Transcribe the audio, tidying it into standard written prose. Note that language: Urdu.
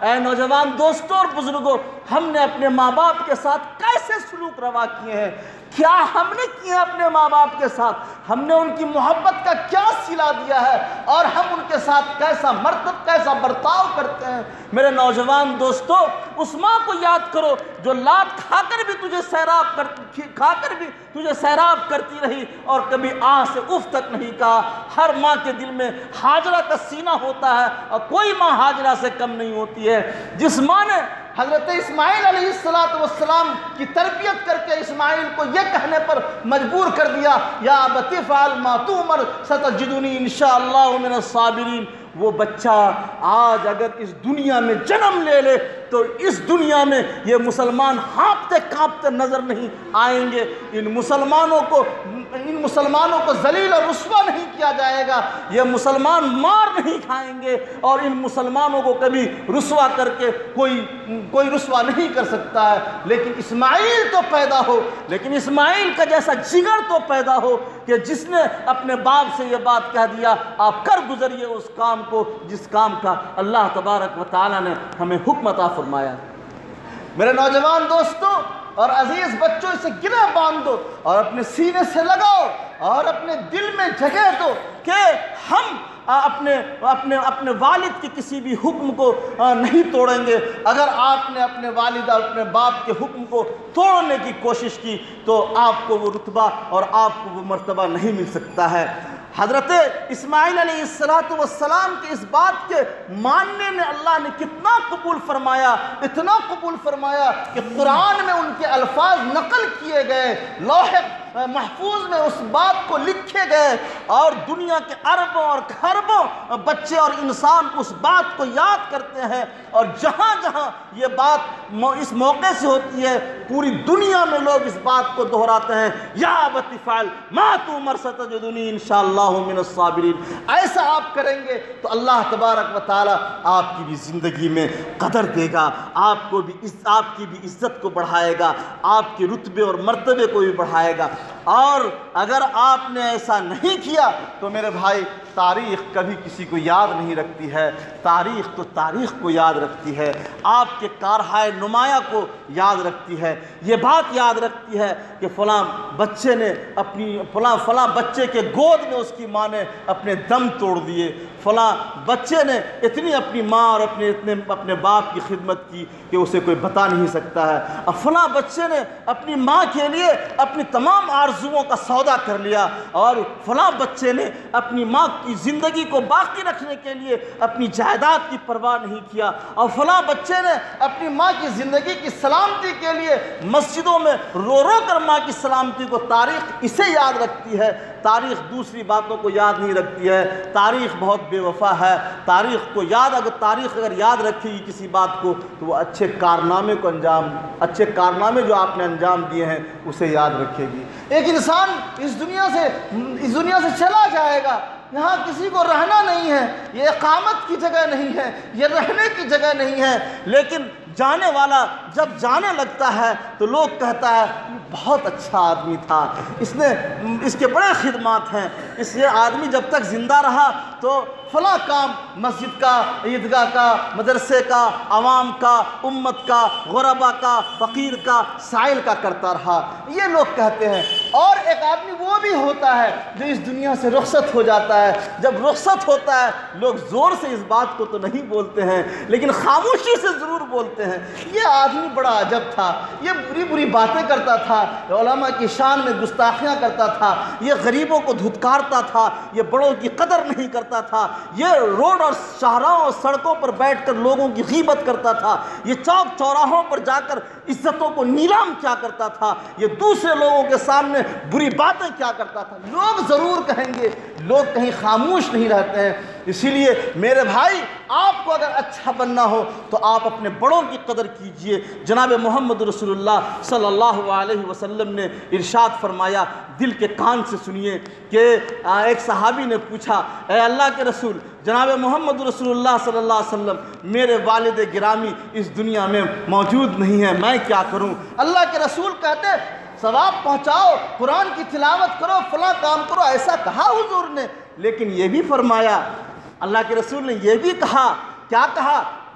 اے نوجوان دوستوں اور بزرگوں، ہم نے اپنے ماں باپ کے ساتھ کیسے سلوک روا کیے ہیں؟ کیا ہم نے کیے اپنے ماں باپ کے ساتھ؟ ہم نے ان کی محبت کا کیا صلہ دیا ہے؟ اور ہم ان کے ساتھ کیسا برتاؤ کرتے ہیں؟ میرے نوجوان دوستو، اس ماں کو یاد کرو جو لات کھا کر بھی تجھے سیراب کرتی رہی اور کبھی سے اف تک نہیں کہا۔ ہر ماں کے دل میں ہاجرہ کا سینہ ہوتا ہے اور کوئی ماں ہاجرہ سے کم نہیں ہوتی ہے۔ جس ماں نے حضرت اسماعیل علیہ السلام کی تربیت کر کے اسماعیل کو یہ کہنے پر مجبور کر دیا، یا ابت افعل ما تؤمر ستجدنی انشاءاللہ من الصابرین، وہ بچہ آج اگر اس دنیا میں جنم لے لے تو اس دنیا میں یہ مسلمان ہانپتے کانپتے نظر نہیں آئیں گے۔ ان مسلمانوں کو ذلیل اور رسوا نہیں کیا جائے گا، یہ مسلمان مار نہیں کھائیں گے، اور ان مسلمانوں کو کبھی رسوا کر کے کوئی رسوا نہیں کر سکتا ہے۔ لیکن اسماعیل تو پیدا ہو، لیکن اسماعیل کا جیسا جگر تو پیدا ہو کہ جس نے اپنے باپ سے یہ بات کہہ دیا، آپ کر گزریے اس کام کو جس کام کا اللہ تبارک و تعالی نے ہمیں حکم عطا فرمایا۔ میرے نوجوان دوستوں اور عزیز بچوں، اسے گرہ باندھ دو اور اپنے سینے سے لگاؤ اور اپنے دل میں جگہ دو کہ ہم اپنے والد کے کسی بھی حکم کو نہیں توڑیں گے۔ اگر آپ نے اپنے والد اور اپنے باپ کے حکم کو توڑنے کی کوشش کی تو آپ کو وہ رتبہ اور آپ کو وہ مرتبہ نہیں مل سکتا ہے۔ حضرت اسماعیل علیہ السلام کے اس بات کے ماننے نے اللہ نے کتنا قبول فرمایا، اتنا قبول فرمایا کہ قرآن میں ان کے الفاظ نقل کیے گئے، لوح محفوظ میں اس بات کو لکھے گئے، اور دنیا کے اربوں اور خربوں بچے اور انسان اس بات کو یاد کرتے ہیں، اور جہاں جہاں یہ بات اس موقع سے ہوتی ہے پوری دنیا میں لوگ اس بات کو دہراتے ہیں، یا ابت افعل ما تؤمر ستجدنی انشاءاللہ من الصابرین۔ ایسا آپ کریں گے تو اللہ تبارک و تعالی آپ کی بھی زندگی میں قدر دے گا، آپ کی بھی عزت کو بڑھائے گا، آپ کے رتبے اور مرتبے کو بھی بڑھائے گا۔ اور اگر آپ نے ایسا نہیں کیا تو میرے بھائی، تاریخ کبھی کسی کو یاد نہیں رکھتی ہے، تاریخ تو تاریخ کو یاد رکھتی ہے، آپ کے کارہائے نمایاں کو یاد رکھتی ہے۔ یہ بات یاد رکھتی ہے کہ فلاں بچے نے فلاں بچے کے گود میں اس کی ماں نے اپنے دم توڑ دیے، فلاں بچے نے اتنی اپنی ماں اور اپنے باپ کی خدمت کی کہ اسے کوئی بتا نہیں سکتا ہے، اور فلاں بچے نے اپنی ماں کے لیے اپنی تمام آرزوؤں کا سودا کر لیا، اور فلاں بچے نے اپنی ماں کی زندگی کو باقی رکھنے کے لیے اپنی جائیداد کی پرواہ نہیں کیا، اور فلاں بچے نے اپنی ماں کی زندگی کی سلامتی کے لیے مسجدوں میں رو رو کر ماں کی سلامتی کو، تاریخ اسے یاد رکھتی ہے، تاریخ دوسری باتوں کو یاد نہیں رکھتی ہے۔ تاریخ بہت بے وفا ہے، تاریخ اگر یاد رکھے گی کسی بات کو تو وہ اچھے کارنامے جو آپ نے انجام دیے ہیں اسے یاد رکھے گی۔ ایک انسان اس دنیا سے چلا جائے گا، یہاں کسی کو رہنا نہیں ہے، یہ اقامت کی جگہ نہیں ہے، یہ رہنے کی جگہ نہیں ہے، لیکن جانے والا جب جانے لگتا ہے تو لوگ کہتا ہے بہت اچھا آدمی تھا، اس کے بڑے خدمات ہیں، یہ آدمی جب تک زندہ رہا تو فلاں کام مسجد کا، عیدگاہ کا، مدرسے کا، عوام کا، امت کا، غربا کا، فقیر کا، سائل کا کرتا رہا، یہ لوگ کہتے ہیں۔ اور ایک آدمی وہ بھی ہوتا ہے جو اس دنیا سے رخصت ہو جاتا ہے، جب رخصت ہوتا ہے لوگ زور سے اس بات کو تو نہیں بولتے ہیں لیکن خاموشی سے ضرور بولتے ہیں، یہ آدمی بڑا عجب تھا، یہ بری بری باتیں کرتا تھا، علماء کی شان میں گستاخیاں کرتا تھا، یہ غریبوں کو دھتکارتا تھا، یہ بڑوں کی قدر نہیں کرتا تھا، یہ روڈ اور شاہراہوں اور سڑکوں پر بیٹھ کر لوگوں کی غیبت کرتا تھا، یہ چوک چوراہوں پر جا کر عزتوں کو نیلام کیا کرتا تھا، یہ دوسرے لوگوں کے سامنے بری باتیں کیا کرتا تھا۔ لوگ ضرور کہیں گے، لوگ کہیں خاموش نہیں رہتے ہیں۔ اسی لیے میرے بھائی، آپ کو اگر اچھا بننا ہو تو آپ اپنے بڑوں کی قدر کیجئے۔ جناب محمد رسول اللہ صلی اللہ علیہ وسلم نے ارشاد فرمایا، دل کے کان سے سنیے، کہ ایک صحابی نے پوچھا، اے اللہ کے رسول، جناب محمد رسول اللہ صلی اللہ علیہ وسلم، میرے والد گرامی اس دنیا میں موجود نہیں ہیں، میں کیا کروں؟ اللہ کے رسول کہتے ثواب پہنچاؤ، قرآن کی تلاوت کرو، فلاں کام کرو، ایسا کہا حضور نے، لیکن یہ بھی فرمایا، اللہ کے رسول نے یہ بھی کہا، کیا کہا؟